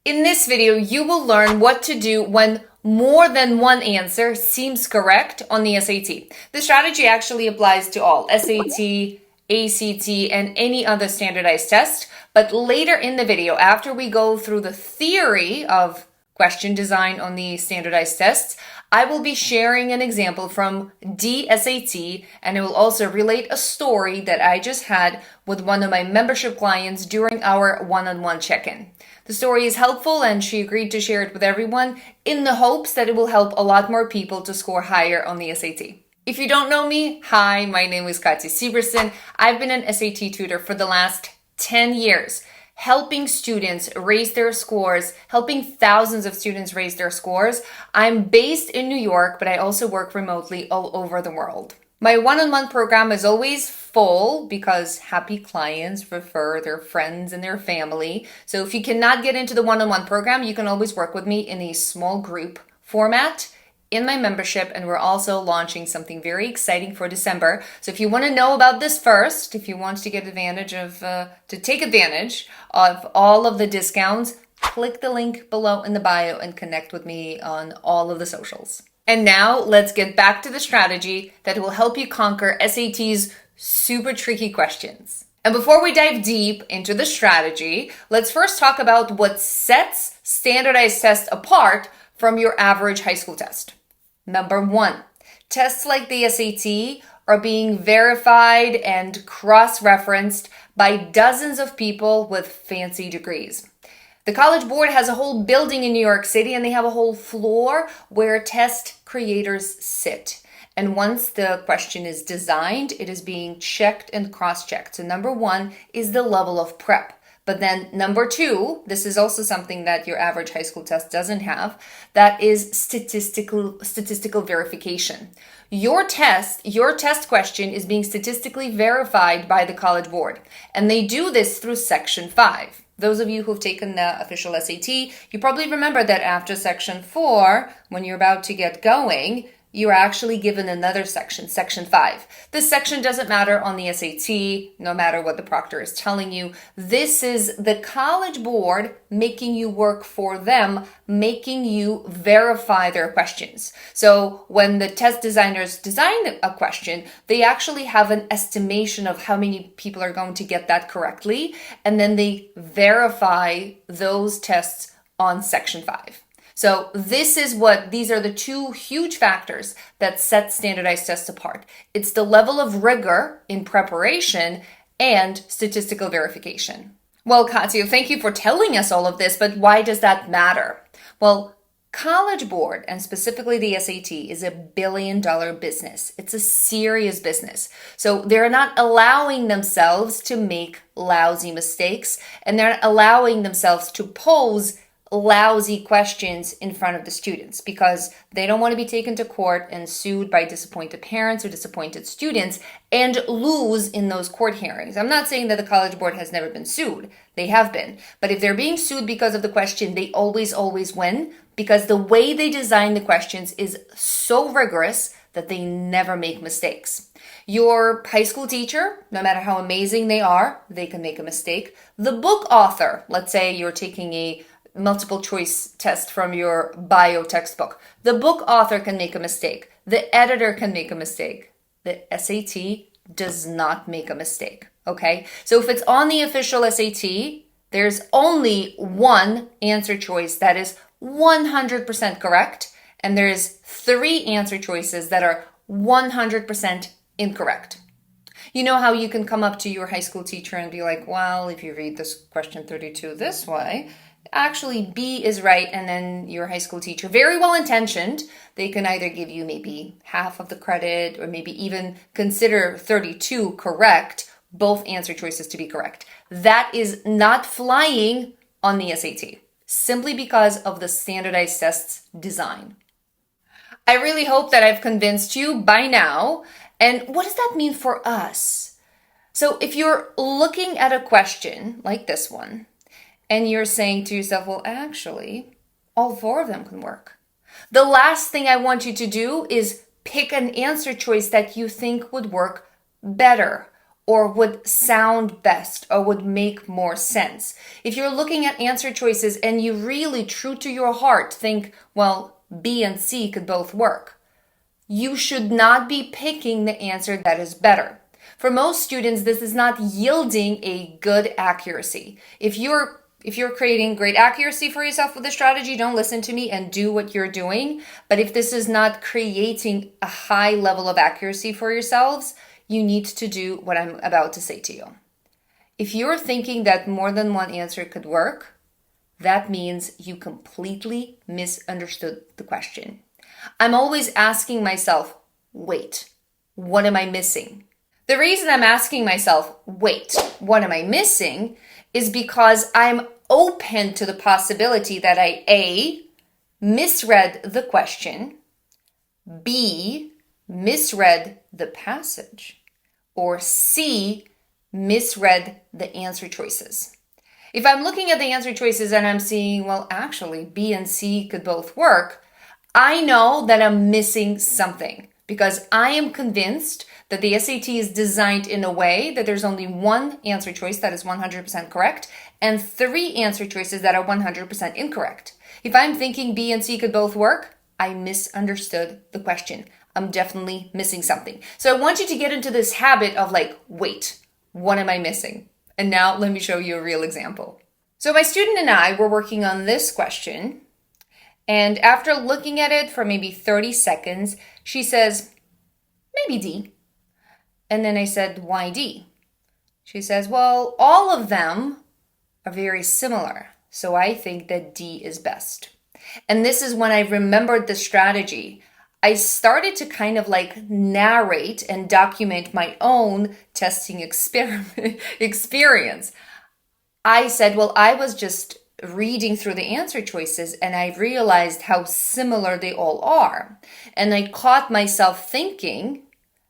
In this video, you will learn what to do when more than one answer seems correct on the SAT. This strategy actually applies to all SAT, ACT, and any other standardized test. But later in the video, after we go through the theory of question design on the standardized tests, I will be sharing an example from DSAT, and it will also relate a story that I just had with one of my membership clients during our one-on-one check-in. The story is helpful, and she agreed to share it with everyone in the hopes that it will help a lot more people to score higher on the SAT. If you don't know me, hi, my name is Katya Seberson. I've been an SAT tutor for the last 10 years, helping students raise their scores, helping thousands of students raise their scores. I'm based in New York, but I also work remotely all over the world. My one-on-one program is always full because happy clients refer their friends and their family. So if you cannot get into the one-on-one program, you can always work with me in a small group format in my membership, and we're also launching something very exciting for December. So if you want to know about this first, if you want to get advantage of, to take advantage of all of the discounts, click the link below in the bio and connect with me on all of the socials. And now let's get back to the strategy that will help you conquer SAT's super tricky questions. And before we dive deep into the strategy, let's first talk about what sets standardized tests apart from your average high school test. Number one, tests like the SAT are being verified and cross-referenced by dozens of people with fancy degrees. The College Board has a whole building in New York City, and they have a whole floor where test creators sit. And once the question is designed, it is being checked and cross-checked. So number one is the level of prep. But then number two, this is also something that your average high school test doesn't have, that is statistical verification. Your test question is being statistically verified by the College Board, and they do this through Section 5. Those of you who've taken the official SAT, you probably remember that after Section 4, when you're about to get going, you're actually given another section, Section 5. This section doesn't matter on the SAT, no matter what the proctor is telling you. This is the College Board making you work for them, making you verify their questions. So when the test designers design a question, they actually have an estimation of how many people are going to get that correctly, and then they verify those tests on Section 5. So these are the two huge factors that set standardized tests apart. It's the level of rigor in preparation and statistical verification. Well, Katya, thank you for telling us all of this, but why does that matter? Well, College Board, and specifically the SAT, is $1 billion business. It's a serious business. So they're not allowing themselves to make lousy mistakes, and they're not allowing themselves to pose lousy questions in front of the students because they don't want to be taken to court and sued by disappointed parents or disappointed students and lose in those court hearings. I'm not saying that the College Board has never been sued. They have been. But if they're being sued because of the question, they always win because the way they design the questions is so rigorous that they never make mistakes. Your high school teacher, no matter how amazing they are, they can make a mistake. The book author, let's say you're taking a multiple choice test from your bio textbook. The book author can make a mistake. The editor can make a mistake. The SAT does not make a mistake, okay? So if it's on the official SAT, there's only one answer choice that is 100% correct, and there's 3 answer choices that are 100% incorrect. You know how you can come up to your high school teacher and be like, well, if you read this question 32 this way, actually B is right, and then your high school teacher, very well intentioned, they can either give you maybe half of the credit or maybe even consider 32 correct, both answer choices to be correct. That is not flying on the SAT, simply because of the standardized tests design. I really hope that I've convinced you by now. And what does that mean for us? So if you're looking at a question like this one, and you're saying to yourself, well, actually, all 4 of them can work. The last thing I want you to do is pick an answer choice that you think would work better or would sound best or would make more sense. If you're looking at answer choices and you really, true to your heart, think, well, B and C could both work, you should not be picking the answer that is better. For most students, this is not yielding a good accuracy. If you're creating great accuracy for yourself with the strategy, don't listen to me and do what you're doing. But if this is not creating a high level of accuracy for yourselves, you need to do what I'm about to say to you. If you're thinking that more than one answer could work, that means you completely misunderstood the question. I'm always asking myself, wait, what am I missing? The reason I'm asking myself, wait, what am I missing, is because I'm open to the possibility that I A, misread the question, B, misread the passage, or C, misread the answer choices. If I'm looking at the answer choices and I'm seeing, well, actually, B and C could both work, I know that I'm missing something because I am convinced that the SAT is designed in a way that there's only one answer choice that is 100% correct and 3 answer choices that are 100% incorrect. If I'm thinking B and C could both work, I misunderstood the question. I'm definitely missing something. So I want you to get into this habit of like, wait, what am I missing? And now let me show you a real example. So my student and I were working on this question, and after looking at it for maybe 30 seconds, she says, maybe D. And then I said, why D? She says, well, all of them are very similar, so I think that D is best. And this is when I remembered the strategy. I started to kind of like narrate and document my own testing experience. I said, well, I was just reading through the answer choices and I realized how similar they all are. And I caught myself thinking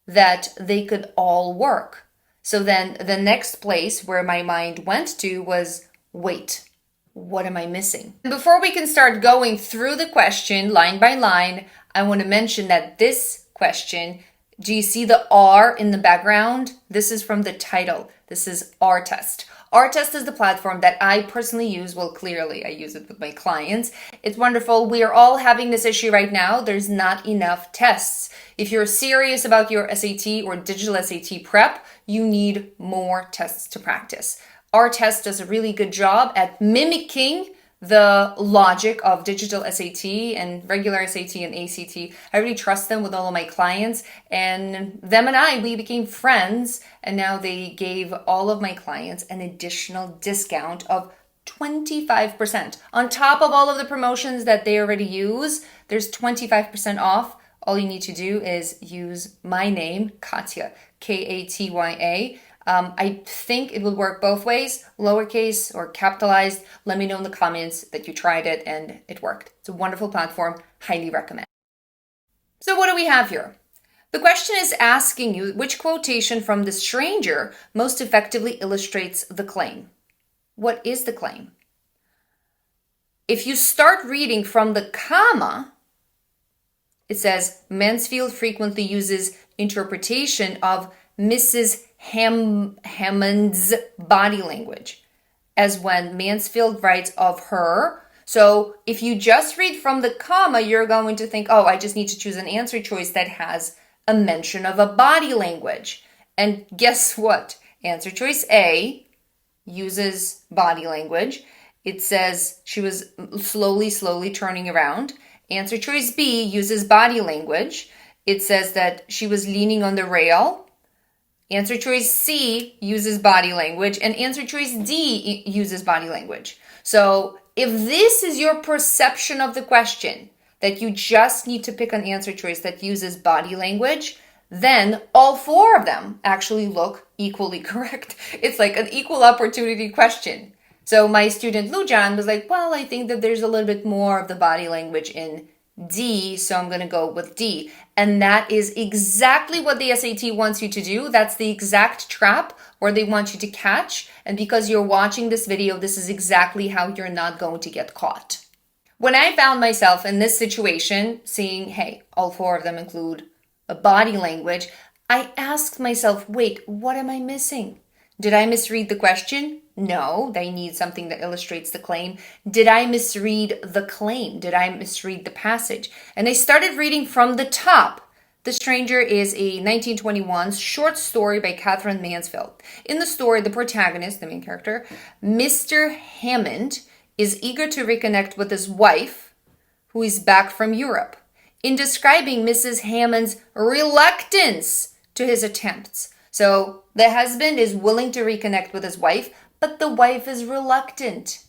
that they could all work. So then the next place where my mind went to was, wait, what am I missing? Before we can start going through the question line by line, I want to mention that this question, do you see the R in the background? This is from the title. This is R Test. R Test is the platform that I personally use. Well, clearly I use it with my clients. It's wonderful. We are all having this issue right now. There's not enough tests. If you're serious about your SAT or digital SAT prep, you need more tests to practice. R Test does a really good job at mimicking the logic of digital SAT and regular SAT and ACT. I really trust them with all of my clients, and them and I, we became friends, and now they gave all of my clients an additional discount of 25%. On top of all of the promotions that they already use, there's 25% off. All you need to do is use my name, Katya, Katya. I think it will work both ways, lowercase or capitalized. Let me know in the comments that you tried it and it worked. It's a wonderful platform, highly recommend. So what do we have here? The question is asking you which quotation from the stranger most effectively illustrates the claim. What is the claim? If you start reading from the comma, it says Mansfield frequently uses interpretation of Mrs. Hammond's body language as when Mansfield writes of her. So if you just read from the comma, you're going to think, oh, I just need to choose an answer choice that has a mention of a body language. And guess what? Answer choice A uses body language. It says she was slowly turning around. Answer choice B uses body language. It says that she was leaning on the rail. Answer choice C uses body language, and answer choice D uses body language. So if this is your perception of the question, that you just need to pick an answer choice that uses body language, then all 4 of them actually look equally correct. It's like an equal opportunity question. So my student Lujan was like, well, I think that there's a little bit more of the body language in D, so I'm going to go with D. And that is exactly what the SAT wants you to do. That's the exact trap where they want you to catch. And because you're watching this video, this is exactly how you're not going to get caught. When I found myself in this situation, seeing, hey, all 4 of them include a body language, I asked myself, wait, what am I missing? Did I misread the question? No, they need something that illustrates the claim. Did I misread the claim? Did I misread the passage? And I started reading from the top. The Stranger is a 1921 short story by Catherine Mansfield. In the story, the protagonist, the main character, Mr. Hammond, is eager to reconnect with his wife, who is back from Europe. In describing Mrs. Hammond's reluctance to his attempts. So the husband is willing to reconnect with his wife, but the wife is reluctant.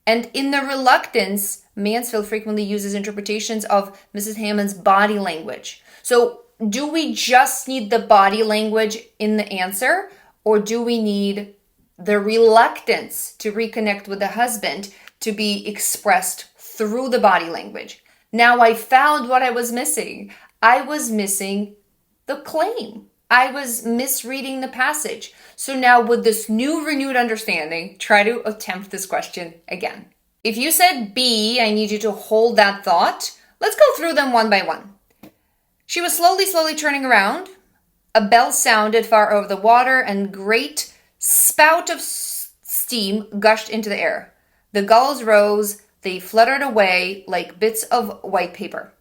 And in the reluctance, Mansfield frequently uses interpretations of Mrs. Hammond's body language. So do we just need the body language in the answer, or do we need the reluctance to reconnect with the husband to be expressed through the body language? Now I found what I was missing. I was missing the claim. I was misreading the passage. So now with this new renewed understanding, try to attempt this question again. If you said B, I need you to hold that thought. Let's go through them one by one. She was slowly turning around. A bell sounded far over the water and great spout of steam gushed into the air. The gulls rose. They fluttered away like bits of white paper.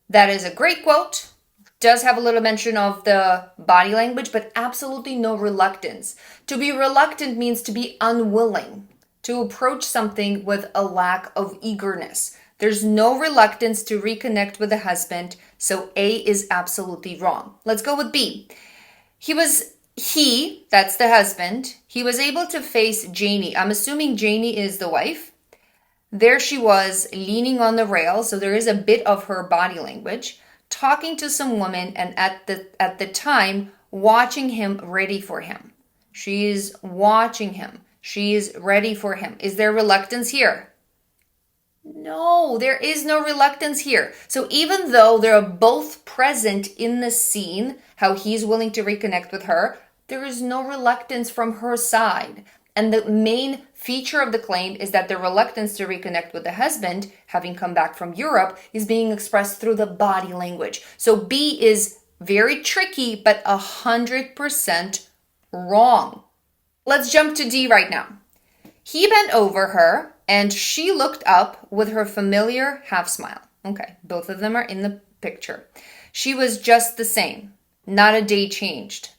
That is a great quote. Does have a little mention of the body language, but absolutely no reluctance. To be reluctant means to be unwilling, to approach something with a lack of eagerness. There's no reluctance to reconnect with the husband, so A is absolutely wrong. Let's go with B. That's the husband, he was able to face Janie. I'm assuming Janie is the wife. There she was, leaning on the rail, so there is a bit of her body language, talking to some woman, and at the time, watching him, ready for him. She's watching him. She's ready for him. Is there reluctance here? No, there is no reluctance here. So even though they're both present in the scene, how he's willing to reconnect with her, there is no reluctance from her side. And the main feature of the claim is that the reluctance to reconnect with the husband, having come back from Europe, is being expressed through the body language. So B is very tricky, but 100% wrong. Let's jump to D right now. He bent over her and she looked up with her familiar half smile. Okay, both of them are in the picture. She was just the same. Not a day changed.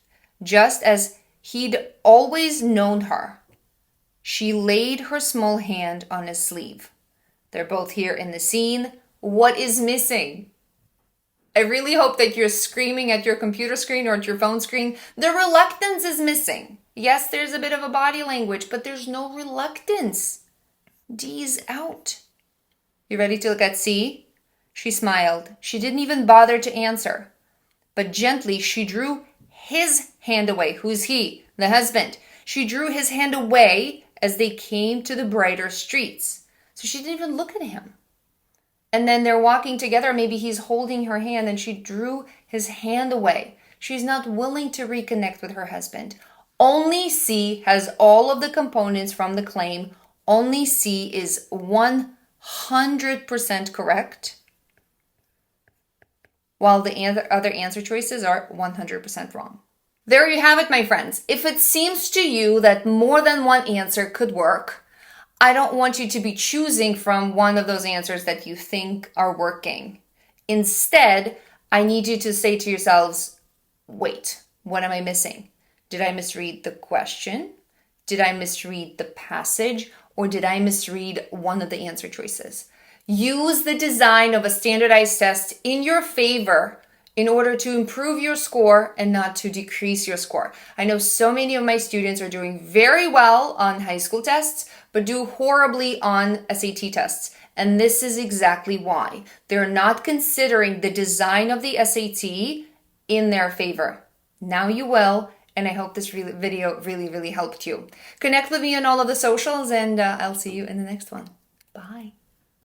Just as he'd always known her. She laid her small hand on his sleeve. They're both here in the scene. What is missing? I really hope that you're screaming at your computer screen or at your phone screen. The reluctance is missing. Yes, there's a bit of a body language, but there's no reluctance. D's out. You ready to look at C? She smiled. She didn't even bother to answer. But gently, she drew his hand away. Who's he? The husband. She drew his hand away as they came to the brighter streets. So she didn't even look at him. And then they're walking together. Maybe he's holding her hand and she drew his hand away. She's not willing to reconnect with her husband. Only C has all of the components from the claim. Only C is 100% correct, while the other answer choices are 100% wrong. There you have it, my friends. If it seems to you that more than one answer could work, I don't want you to be choosing from one of those answers that you think are working. Instead, I need you to say to yourselves, wait, what am I missing? Did I misread the question? Did I misread the passage? Or did I misread one of the answer choices? Use the design of a standardized test in your favor in order to improve your score and not to decrease your score. I know so many of my students are doing very well on high school tests, but do horribly on SAT tests. And this is exactly why. They're not considering the design of the SAT in their favor. Now you will, and I hope this video really helped you. Connect with me on all of the socials, and I'll see you in the next one. Bye.